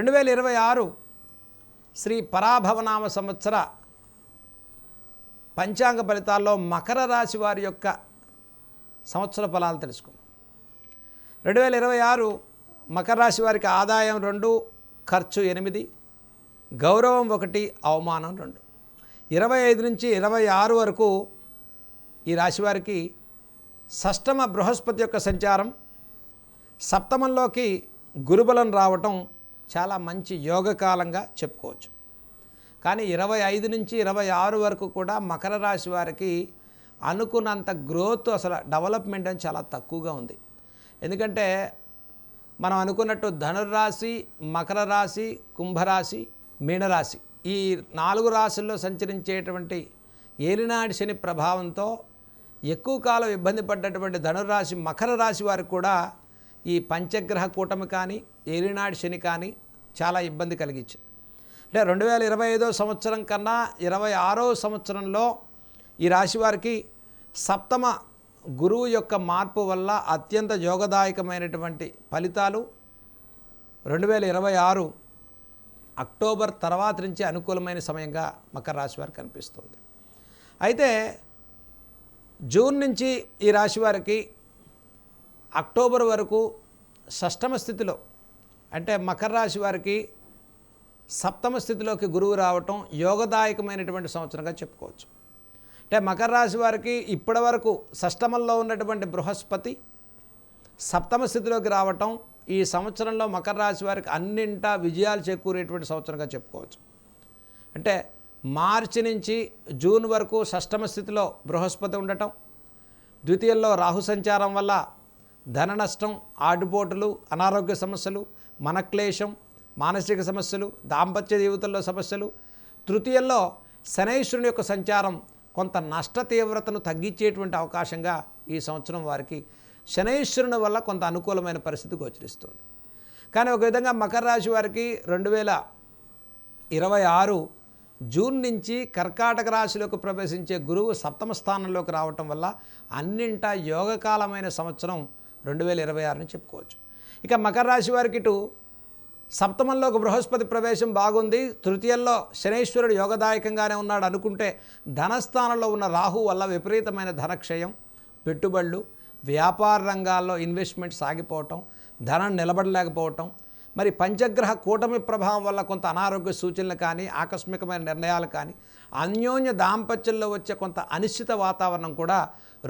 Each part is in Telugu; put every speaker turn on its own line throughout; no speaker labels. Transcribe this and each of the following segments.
2026 శ్రీ పరాభవనామ సంవత్సర పంచాంగ ఫలితాల్లో మకర రాశి వారి యొక్క సంవత్సర ఫలాలు తెలుసుకుందాం. 2026 మకర రాశి వారికి ఆదాయం 2, ఖర్చు 8, గౌరవం 1, అవమానం 2. 25 నుంచి 26 వరకు ఈ రాశి వారికి షష్టమ బృహస్పతి యొక్క సంచారం, సప్తమంలోకి గురుబలం రావటం చాలా మంచి యోగకాలంగా చెప్పుకోవచ్చు. కానీ 25 నుంచి 26 వరకు కూడా మకర రాశి వారికి అనుకున్నంత గ్రోత్, అసలు డెవలప్మెంట్ అని చాలా తక్కువగా ఉంది. ఎందుకంటే మనం అనుకున్నట్టు ధనుర్రాశి, మకర రాశి, కుంభరాశి, మీనరాశి ఈ 4 రాశుల్లో సంచరించేటువంటి ఏలినాటి శని ప్రభావంతో ఎక్కువ కాలం ఇబ్బంది పడ్డటువంటి ధనుర్రాశి, మకర రాశి వారికి కూడా ఈ పంచగ్రహ కూటమి కానీ ఏలినాటి శని కానీ చాలా ఇబ్బంది కలిగించింది. అంటే 2025 సంవత్సరం కన్నా 26వ సంవత్సరంలో ఈ రాశి వారికి సప్తమ గురువు యొక్క మార్పు వల్ల అత్యంత యోగదాయకమైనటువంటి ఫలితాలు 2026 అక్టోబర్ తర్వాత నుంచి అనుకూలమైన సమయంగా మకర రాశి వారికి కనిపిస్తుంది. అయితే జూన్ నుంచి ఈ రాశి వారికి అక్టోబర్ వరకు షష్టమ స్థితిలో, అంటే మకర రాశి వారికి సప్తమ స్థితిలోకి గురువు రావటం యోగదాయకమైనటువంటి సంవత్సరంగా చెప్పుకోవచ్చు. అంటే మకర రాశి వారికి ఇప్పటి వరకు షష్టమంలో ఉన్నటువంటి బృహస్పతి సప్తమ స్థితిలోకి రావటం ఈ సంవత్సరంలో మకర రాశి వారికి అన్నింటా విజయాలు చేకూరేటువంటి సంవత్సరంగా చెప్పుకోవచ్చు. అంటే మార్చి నుంచి జూన్ వరకు షష్టమ స్థితిలో బృహస్పతి ఉండటం, ద్వితీయంలో రాహు సంచారం వల్ల ధన నష్టం, ఆటుపోటులు, అనారోగ్య సమస్యలు, మనక్లేశం, మానసిక సమస్యలు, దాంపత్య జీవితంలో సమస్యలు, తృతీయంలో శనైశ్వరుని యొక్క సంచారం కొంత నష్ట తీవ్రతను తగ్గించేటువంటి అవకాశంగా ఈ సంవత్సరం వారికి శనైశ్వరుని వల్ల కొంత అనుకూలమైన పరిస్థితి గోచరిస్తుంది. కానీ ఒక విధంగా మకర రాశి వారికి 2026 జూన్ నుంచి కర్కాటక రాశిలోకి ప్రవేశించే గురువు సప్తమ స్థానంలోకి రావటం వల్ల అన్నింటా యోగకాలమైన సంవత్సరం 2026 అని చెప్పుకోవచ్చు. ఇక మకర రాశి వారికి ఇటు సప్తమంలోకి బృహస్పతి ప్రవేశం బాగుంది, తృతీయంలో శనైశ్వరుడు యోగదాయకంగానే ఉన్నాడు అనుకుంటే ధనస్థానంలో ఉన్న రాహు వల్ల విపరీతమైన ధనక్షయం, పెట్టుబడులు, వ్యాపార రంగాల్లో ఇన్వెస్ట్మెంట్ సాగిపోవటం, ధనం నిలబడలేకపోవటం, మరి పంచగ్రహ కూటమి ప్రభావం వల్ల కొంత అనారోగ్య సూచనలు కానీ, ఆకస్మికమైన నిర్ణయాలు కానీ, అన్యోన్య దాంపత్యంలో వచ్చే కొంత అనిశ్చిత వాతావరణం కూడా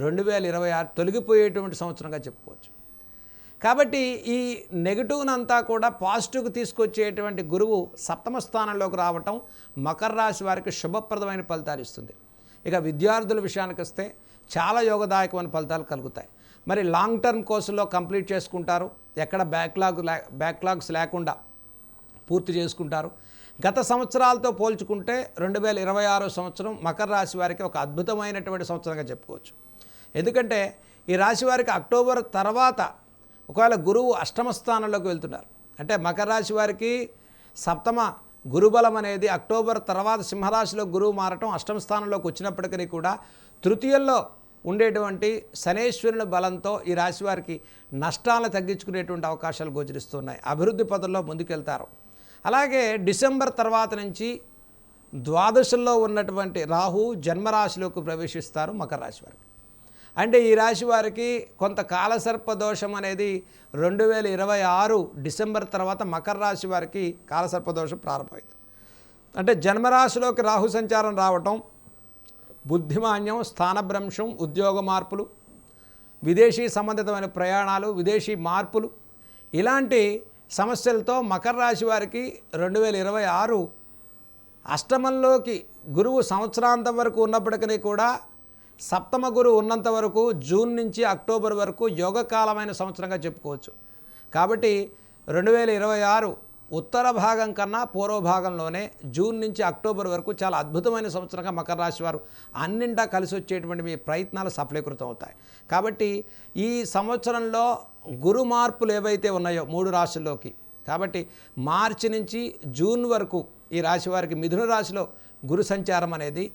2026 తొలగిపోయేటువంటి సంవత్సరంగా చెప్పుకోవచ్చు. కాబట్టి ఈ నెగిటివ్నంతా కూడా పాజిటివ్కి తీసుకొచ్చేటువంటి గురువు సప్తమ స్థానంలోకి రావటం మకర రాశి వారికి శుభప్రదమైన ఫలితాలు ఇస్తుంది. ఇక విద్యార్థుల విషయానికి వస్తే చాలా యోగదాయకమైన ఫలితాలు కలుగుతాయి. మరి లాంగ్ టర్మ్ కోర్సులో కంప్లీట్ చేసుకుంటారు, ఎక్కడ బ్యాక్లాగ్స్ లేకుండా పూర్తి చేసుకుంటారు. గత సంవత్సరాలతో పోల్చుకుంటే 2026 సంవత్సరం మకర రాశి వారికి ఒక అద్భుతమైనటువంటి సంవత్సరంగా చెప్పుకోవచ్చు. ఎందుకంటే ఈ రాశి వారికి అక్టోబర్ తర్వాత ఒకవేళ గురువు అష్టమ స్థానంలోకి వెళ్తున్నారు, అంటే మకర రాశి వారికి సప్తమ గురుబలం అనేది అక్టోబర్ తర్వాత సింహరాశిలో గురువు మారటం అష్టమ స్థానంలోకి వచ్చినప్పటికీ కూడా తృతీయంలో ఉండేటువంటి శనైశ్వరుని బలంతో ఈ రాశి వారికి నష్టాలను తగ్గించుకునేటువంటి అవకాశాలు గోచరిస్తున్నాయి. అభివృద్ధి పదంలో ముందుకెళ్తారు. అలాగే డిసెంబర్ తర్వాత నుంచి ద్వాదశంలో ఉన్నటువంటి రాహు జన్మరాశిలోకి ప్రవేశిస్తారు మకర రాశి వారికి. అంటే ఈ రాశి వారికి కొంత కాలసర్ప దోషం అనేది 2026 డిసెంబర్ తర్వాత మకర రాశి వారికి కాలసర్ప దోషం ప్రారంభమైంది. అంటే జన్మరాశిలోకి రాహు సంచారం రావటం, బుద్ధిమాన్యం, స్థానభ్రంశం, ఉద్యోగ మార్పులు, విదేశీ సంబంధితమైన ప్రయాణాలు, విదేశీ మార్పులు, ఇలాంటి సమస్యలతో మకర రాశి వారికి 2026 అష్టమంలోకి గురువు సంవత్సరాంతం వరకు ఉన్నప్పటికీ కూడా సప్తమ గురువు ఉన్నంత వరకు జూన్ నుంచి అక్టోబర్ వరకు యోగకాలమైన సంవత్సరంగా చెప్పుకోవచ్చు. కాబట్టి 2026 ఉత్తర భాగం కన్నా పూర్వ భాగంలోనే జూన్ నుంచి అక్టోబర్ వరకు చాలా అద్భుతమైన సంవత్సరంగా మకర రాశి వారు అన్నింటా కలిసి వచ్చేటువంటి మీ ప్రయత్నాలు సఫలీకృతం అవుతాయి. కాబట్టి ఈ సంవత్సరంలో గురు మార్పులు ఏవైతే ఉన్నాయో 3 రాశుల్లోకి, కాబట్టి మార్చి నుంచి జూన్ వరకు ఈ రాశి వారికి మిథున రాశిలో గురు సంచారం అనేది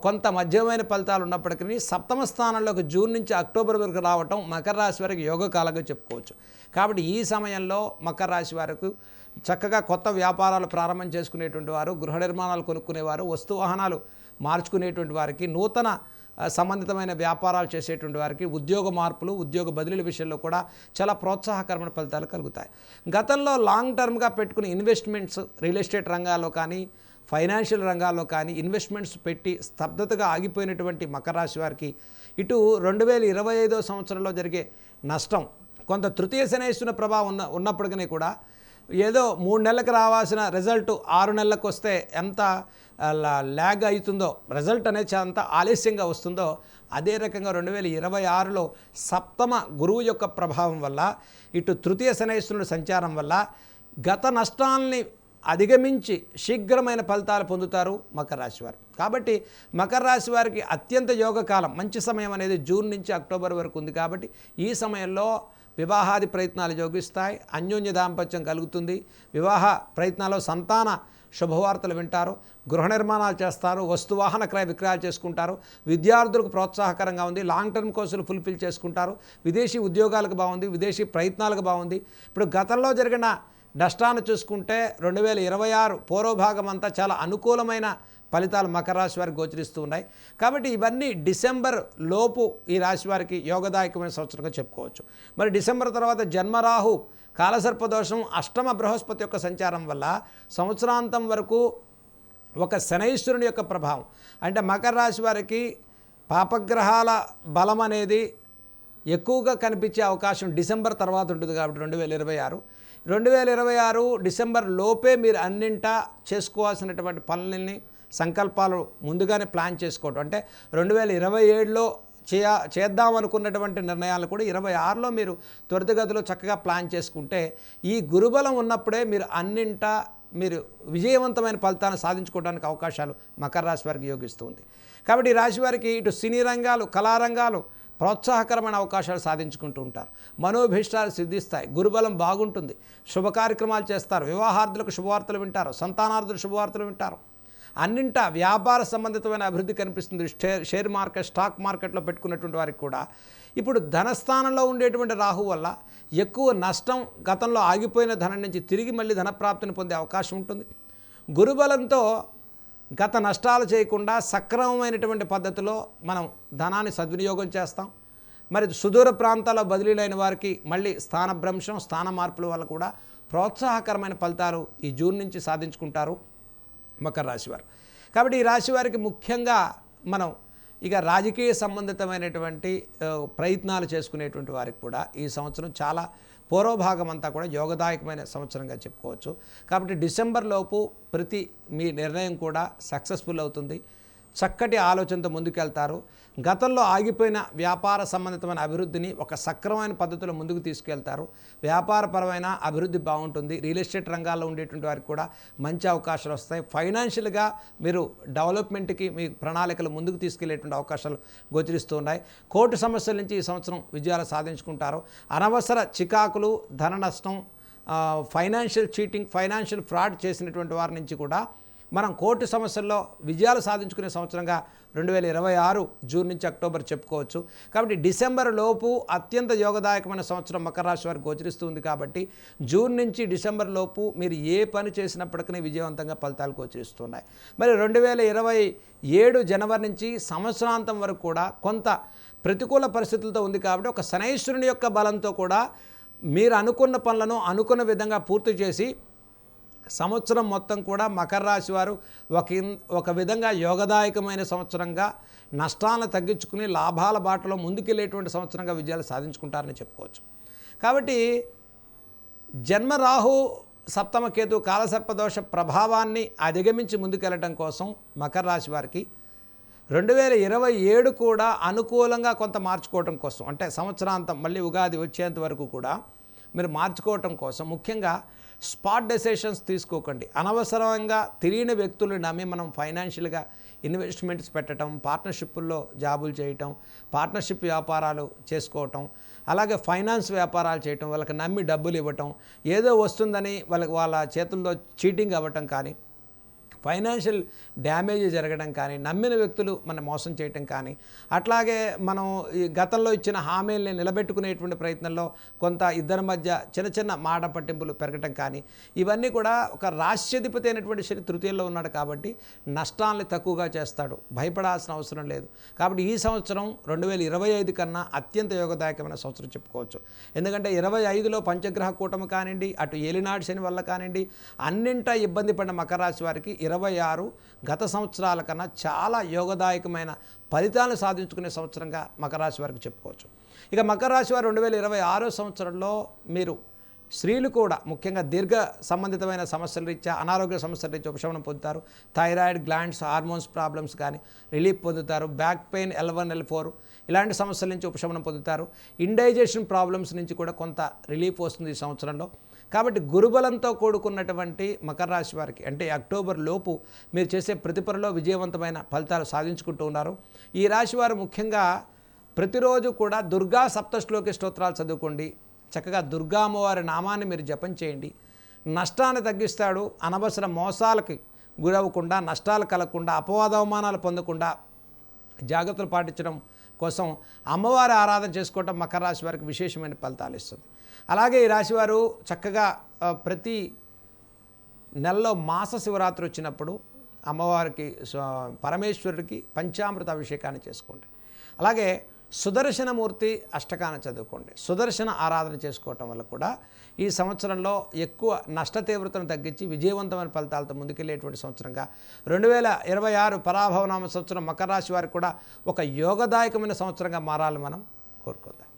కొంత మధ్యమైన ఫలితాలు ఉన్నప్పటికీ సప్తమ స్థానంలోకి జూన్ నుంచి అక్టోబర్ వరకు రావటం మకర రాశి వారికి యోగకాలంగా చెప్పుకోవచ్చు. కాబట్టి ఈ సమయంలో మకర రాశి వారికి చక్కగా కొత్త వ్యాపారాలు ప్రారంభం చేసుకునేటువంటి వారు, గృహ నిర్మాణాలు కొనుక్కునేవారు, వస్తు వాహనాలు మార్చుకునేటువంటి వారికి, నూతన సంబంధితమైన వ్యాపారాలు చేసేటువంటి వారికి, ఉద్యోగ మార్పులు, ఉద్యోగ బదిలీల విషయంలో కూడా చాలా ప్రోత్సాహకరమైన ఫలితాలు కలుగుతాయి. గతంలో లాంగ్ టర్మ్గా పెట్టుకుని ఇన్వెస్ట్మెంట్స్ రియల్ ఎస్టేట్ రంగాల్లో కానీ, ఫైనాన్షియల్ రంగాల్లో కానీ ఇన్వెస్ట్మెంట్స్ పెట్టి స్తబ్దతగా ఆగిపోయినటువంటి మకర రాశి వారికి ఇటు 2025 సంవత్సరంలో జరిగే నష్టం, కొంత తృతీయ శనైశ్వరుని ప్రభావం ఉన్నప్పటికీ కూడా ఏదో 3 నెలలకు రావాల్సిన రిజల్ట్ 6 నెలలకు వస్తే ఎంత ల్యాగ్ అవుతుందో, రిజల్ట్ అనేది అంత ఆలస్యంగా వస్తుందో, అదే రకంగా 2026లో సప్తమ గురువు యొక్క ప్రభావం వల్ల, ఇటు తృతీయ శనైశ్వరుని సంచారం వల్ల గత నష్టాలని అధిగమించి శీఘ్రమైన ఫలితాలు పొందుతారు మకర రాశి వారు. కాబట్టి మకర రాశి వారికి అత్యంత యోగకాలం, మంచి సమయం అనేది జూన్ నుంచి అక్టోబర్ వరకు ఉంది. కాబట్టి ఈ సమయంలో వివాహాది ప్రయత్నాలు యోగిస్తాయి, అన్యోన్య దాంపత్యం కలుగుతుంది, వివాహ ప్రయత్నాల్లో సంతాన శుభవార్తలు వింటారు, గృహ నిర్మాణాలు చేస్తారు, వస్తువాహన క్రయ విక్రయాలు చేసుకుంటారు, విద్యార్థులకు ప్రోత్సాహకరంగా ఉంది, లాంగ్ టర్మ్ కోర్సులు ఫుల్ఫిల్ చేసుకుంటారు, విదేశీ ఉద్యోగాలకు బాగుంది, విదేశీ ప్రయత్నాలకు బాగుంది. ఇప్పుడు గతంలో జరిగిన నష్టాన్ని చూసుకుంటే 2026 పూర్వభాగం అంతా చాలా అనుకూలమైన ఫలితాలు మకర రాశి వారికి గోచరిస్తూ ఉన్నాయి. కాబట్టి ఇవన్నీ డిసెంబర్ లోపు ఈ రాశి వారికి యోగదాయకమైన సంవత్సరంగా చెప్పుకోవచ్చు. మరి డిసెంబర్ తర్వాత జన్మరాహు, కాలసర్పదోషం, అష్టమ బృహస్పతి యొక్క సంచారం వల్ల సంవత్సరాంతం వరకు ఒక శనైశ్వరుని యొక్క ప్రభావం, అంటే మకర రాశి వారికి పాపగ్రహాల బలం అనేది ఎక్కువగా కనిపించే అవకాశం డిసెంబర్ తర్వాత ఉంటుంది. కాబట్టి 2026 డిసెంబర్ లోపే మీరు అన్నింటా చేసుకోవాల్సినటువంటి పనులని, సంకల్పాలు ముందుగానే ప్లాన్ చేసుకోవడం, అంటే 2027లో చేద్దామనుకున్నటువంటి నిర్ణయాలు కూడా 26లో మీరు త్వరితగతిలో చక్కగా ప్లాన్ చేసుకుంటే, ఈ గురుబలం ఉన్నప్పుడే మీరు అన్నింటా మీరు విజయవంతమైన ఫలితాన్ని సాధించుకోవడానికి అవకాశాలు మకర రాశి వారికి యోగిస్తుంది. కాబట్టి ఈ రాశి వారికి ఇటు సినీ రంగాలు, కళారంగాలు ప్రోత్సాహకరమైన అవకాశాలు సాధించుకుంటూ ఉంటారు, మనోభీష్టాలు సిద్ధిస్తాయి, గురుబలం బాగుంటుంది, శుభ కార్యక్రమాలు చేస్తారు, వివాహార్థులకు శుభవార్తలు వింటారు, సంతానార్థులు శుభవార్తలు వింటారు, అన్నింటా వ్యాపార సంబంధితమైన అభివృద్ధి కనిపిస్తుంది. షేర్ మార్కెట్, స్టాక్ మార్కెట్లో పెట్టుకున్నటువంటి వారికి కూడా ఇప్పుడు ధనస్థానంలో ఉండేటువంటి రాహు వల్ల ఎక్కువ నష్టం, గతంలో ఆగిపోయిన ధనం నుంచి తిరిగి మళ్ళీ ధనప్రాప్తిని పొందే అవకాశం ఉంటుంది. గురుబలంతో గత నష్టాలు చేయకుండా సక్రమమైనటువంటి పద్ధతిలో మనం ధనాన్ని సద్వినియోగం చేస్తాం. మరి సుదూర ప్రాంతాల్లో బదిలీలైన వారికి మళ్ళీ స్థానభ్రంశం, స్థాన మార్పుల వల్ల కూడా ప్రోత్సాహకరమైన ఫలితాలు ఈ జూన్ నుంచి సాధించుకుంటారు మకర రాశి వారు. కాబట్టి ఈ రాశి వారికి ముఖ్యంగా మనం ఇక రాజకీయ సంబంధితమైనటువంటి ప్రయత్నాలు చేసుకునేటువంటి వారికి కూడా ఈ సంవత్సరం చాలా పూర్వభాగం అంతా కూడా యోగదాయకమైన సంవత్సరంగా చెప్పుకోవచ్చు. కాబట్టి డిసెంబర్ లోపు ప్రతి మీ నిర్ణయం కూడా సక్సెస్ఫుల్ అవుతుంది. చక్కటి ఆలోచనతో ముందుకెళ్తారు. గతంలో ఆగిపోయిన వ్యాపార సంబంధితమైన అభివృద్ధిని ఒక సక్రమమైన పద్ధతిలో ముందుకు తీసుకెళ్తారు. వ్యాపారపరమైన అభివృద్ధి బాగుంటుంది. రియల్ ఎస్టేట్ రంగాల్లో ఉండేటువంటి వారికి కూడా మంచి అవకాశాలు వస్తాయి. ఫైనాన్షియల్గా మీరు డెవలప్మెంట్కి మీ ప్రణాళికలు ముందుకు తీసుకెళ్లేటువంటి అవకాశాలు గోచరిస్తూ ఉన్నాయి. కోర్టు సమస్యల నుంచి ఈ సంవత్సరం విజయాలు సాధించుకుంటారు. అనవసర చికాకులు, ధన నష్టం, ఫైనాన్షియల్ చీటింగ్, ఫైనాన్షియల్ ఫ్రాడ్ చేసినటువంటి వారి నుంచి కూడా మనం కోర్టు సమస్యల్లో విజయాలు సాధించుకునే సంవత్సరంగా 2026 జూన్ నుంచి అక్టోబర్ చెప్పుకోవచ్చు. కాబట్టి డిసెంబర్ లోపు అత్యంత యోగదాయకమైన సంవత్సరం మకర రాశి వారికి గోచరిస్తుంది. కాబట్టి జూన్ నుంచి డిసెంబర్ లోపు మీరు ఏ పని చేసినప్పటికీ విజయవంతంగా ఫలితాలు గోచరిస్తున్నాయి. మరి 2027 జనవరి నుంచి సంవత్సరాంతం వరకు కూడా కొంత ప్రతికూల పరిస్థితులతో ఉంది. కాబట్టి ఒక శనైశ్వరుని యొక్క బలంతో కూడా మీరు అనుకున్న పనులను అనుకున్న విధంగా పూర్తి చేసి సంవత్సరం మొత్తం కూడా మకర రాశి వారు ఒక విధంగా యోగదాయకమైన సంవత్సరంగా, నష్టాలను తగ్గించుకుని లాభాల బాటలో ముందుకెళ్ళేటువంటి సంవత్సరంగా విజయాలు సాధించుకుంటారని చెప్పుకోవచ్చు. కాబట్టి జన్మరాహు, సప్తమ కేతు, కాలసర్పదోష ప్రభావాన్ని అధిగమించి ముందుకెళ్ళడం కోసం మకర రాశి వారికి 2027 కూడా అనుకూలంగా కొంత మార్చుకోవడం కోసం, అంటే సంవత్సరాంతం మళ్ళీ ఉగాది వచ్చేంత వరకు కూడా మీరు మార్చుకోవటం కోసం ముఖ్యంగా స్పాట్ డెసిషన్స్ తీసుకోకండి. అనవసరంగా తెలియని వ్యక్తులను నమ్మి మనం ఫైనాన్షియల్గా ఇన్వెస్ట్మెంట్స్ పెట్టడం, పార్ట్నర్షిప్పుల్లో జాబులు చేయటం, పార్ట్నర్షిప్ వ్యాపారాలు చేసుకోవటం, అలాగే ఫైనాన్స్ వ్యాపారాలు చేయటం, వాళ్ళకి నమ్మి డబ్బులు ఇవ్వటం, ఏదో వస్తుందని వాళ్ళ చేతుల్లో చీటింగ్ అవ్వటం కానీ, ఫైనాన్షియల్ డ్యామేజ్ జరగడం కానీ, నమ్మిన వ్యక్తులు మన మోసం చేయటం కానీ, అట్లాగే మనం ఈ గతంలో ఇచ్చిన హామీల్ని నిలబెట్టుకునేటువంటి ప్రయత్నంలో కొంత ఇద్దరి మధ్య చిన్న చిన్న మాట పట్టింపులు పెరగటం కానీ, ఇవన్నీ కూడా ఒక రాశ్యాధిపతి అయినటువంటి శని తృతీయంలో ఉన్నాడు కాబట్టి నష్టాలని తక్కువగా చేస్తాడు. భయపడాల్సిన అవసరం లేదు. కాబట్టి ఈ సంవత్సరం 2025 కన్నా అత్యంత యోగదాయకమైన సంవత్సరం చెప్పుకోవచ్చు. ఎందుకంటే 25లో పంచగ్రహ కూటమి కానివ్వండి, అటు ఏలినాడు శని వల్ల కానివ్వండి, అన్నింటా ఇబ్బంది పడిన మకర రాశి వారికి 26 గత సంవత్సరాల కన్నా చాలా యోగదాయకమైన ఫలితాలను సాధించుకునే సంవత్సరంగా మకర రాశి వారికి చెప్పుకోవచ్చు. ఇక మకర రాశి వారు 2026 సంవత్సరంలో మీరు స్త్రీలు కూడా ముఖ్యంగా దీర్ఘ సంబంధితమైన సమస్యల రీత్యా, అనారోగ్య సమస్యల రీత్యా ఉపశమనం పొందుతారు. థైరాయిడ్ గ్లాండ్స్ హార్మోన్స్ ప్రాబ్లమ్స్ కానీ రిలీఫ్ పొందుతారు. బ్యాక్ పెయిన్ L1 L4 ఇలాంటి సమస్యల నుంచి ఉపశమనం పొందుతారు. ఇండైజెషన్ ప్రాబ్లమ్స్ నుంచి కూడా కొంత రిలీఫ్ వస్తుంది ఈ సంవత్సరంలో. కాబట్టి గురుబలంతో కూడుకున్నటువంటి మకర రాశి వారికి అంటే అక్టోబర్ లోపు మీరు చేసే ప్రతి పనిలో విజయవంతమైన ఫలితాలు సాధించుకుంటూ ఉన్నారు. ఈ రాశి వారు ముఖ్యంగా ప్రతిరోజు కూడా దుర్గా సప్తశ్లోకి స్తోత్రాలు చదువుకోండి. చక్కగా దుర్గా అమ్మవారి నామాన్ని మీరు జపం చేయండి. నష్టాన్ని తగ్గిస్తాడు. అనవసర మోసాలకి గురవ్వకుండా, నష్టాలు కలగకుండా, అపవాదవమానాలు పొందకుండా జాగ్రత్తలు పాటించడం కోసం అమ్మవారి ఆరాధన చేసుకోవటం మకర రాశి వారికి విశేషమైన ఫలితాలు ఇస్తుంది. అలాగే ఈ రాశివారు చక్కగా ప్రతి నెలలో మాస శివరాత్రి వచ్చినప్పుడు అమ్మవారికి పరమేశ్వరుడికి పంచామృత అభిషేకాన్ని చేసుకోండి. అలాగే సుదర్శనమూర్తి అష్టకాన్ని చదువుకోండి. సుదర్శన ఆరాధన చేసుకోవటం వల్ల కూడా ఈ సంవత్సరంలో ఎక్కువ నష్ట తీవ్రతను తగ్గించి విజయవంతమైన ఫలితాలతో ముందుకెళ్ళేటువంటి సంవత్సరంగా 2026 పరాభవనామ సంవత్సరం మకర రాశి వారికి కూడా ఒక యోగదాయకమైన సంవత్సరంగా మారాలని మనం కోరుకుందాం.